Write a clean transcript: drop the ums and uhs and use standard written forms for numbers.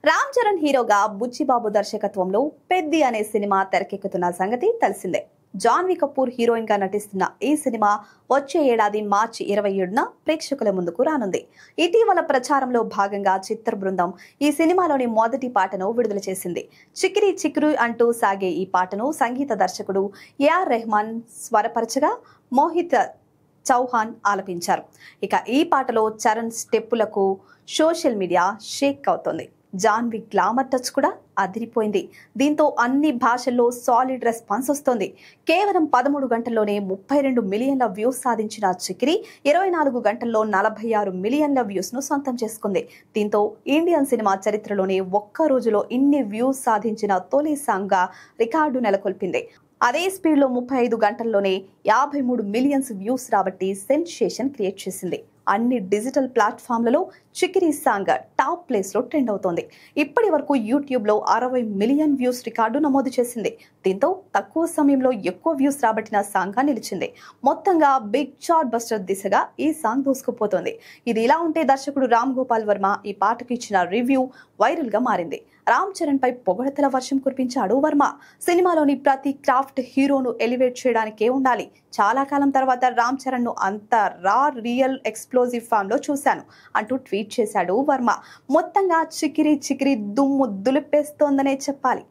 రామ్ చరణ్ హీరోగా బుచ్చిబాబు దర్శకత్వంలో పెద్ది అనే సినిమా తెరకెక్కుతున్న సంగతి తెలిసిందే. జాన్వీ కపూర్ హీరోయిన్ గా నటిస్తున్న ఈ సినిమా వచ్చే ఏడాది మార్చి 27న ప్రేక్షకుల ముందుకు రానుంది. ఇటీవల ప్రచారంలో భాగంగా చిత్ర బృందం ఈ సినిమాలోని మొదటి పాటను విడుదల చేసింది. చికిరి చికిరి అంటూ సాగే ఈ పాటను సంగీత దర్శకుడు ఏఆర్ రెహమాన్ స్వరపరచగా మోహిత్ చౌహాన్ ఆలపించారు. ఇక ఈ పాటలో చరణ్ స్టెప్పులకు సోషల్ మీడియా షేక్ అవుతోంది. జాన్వీ గ్లామర్ టచ్ కూడా అదిరిపోయింది. దీంతో అన్ని భాషల్లో సాలిడ్ రెస్పాన్స్ వస్తోంది. కేవలం 13 గంటల్లోనే 32 మిలియన్ల వ్యూస్ సాధించిన చికిరి 24 గంటల్లో 46 మిలియన్ల వ్యూస్ ను సొంతం చేసుకుంది. దీంతో ఇండియన్ సినిమా చరిత్రలోనే ఒక్క రోజులో ఇన్ని వ్యూస్ సాధించిన తొలి సాంగ్ గా రికార్డు నెలకొల్పింది. అదే స్పీడ్ లో 35 గంటల్లోనే 53 మిలియన్స్ వ్యూస్ రాబట్టి సెన్సేషన్ క్రియేట్ చేసింది. అన్ని డిజిటల్ ప్లాట్ఫామ్లలో చికిరి సాంగ్ టాప్ ప్లేస్ లో ట్రెండ్ అవుతోంది. ఇప్పటి వరకు యూట్యూబ్ లో 60 మిలియన్ వ్యూస్ రికార్డు నమోదు చేసింది. దీంతో తక్కువ సమయంలో ఎక్కువ వ్యూస్ రాబట్టిన సాంగ్ గా నిలిచింది. మొత్తంగా బిగ్ చార్ట్ బస్టర్ దిశగా ఈ సాంగ్ దూసుకుపోతోంది. ఇది ఇలా ఉంటే దర్శకుడు రామ్ గోపాల్ వర్మ ఈ పాటకు ఇచ్చిన రివ్యూ వైరల్ గా మారింది. రామ్ చరణ్ పై పొగడతల వర్షం కురిపించాడు వర్మ. సినిమాలోని ప్రతి క్రాఫ్ట్ హీరోను ఎలివేట్ చేయడానికే ఉండాలి. చాలా కాలం తర్వాత రామ్ చరణ్ ను అంత రా రియల్ ఎక్స్ప్లోజివ్ ఫామ్ లో చూశాను అంటూ ట్వీట్ చేశాడు వర్మ. మొత్తంగా చికిరి చికిరి దుమ్ము దులిపేస్తోందనే చెప్పాలి.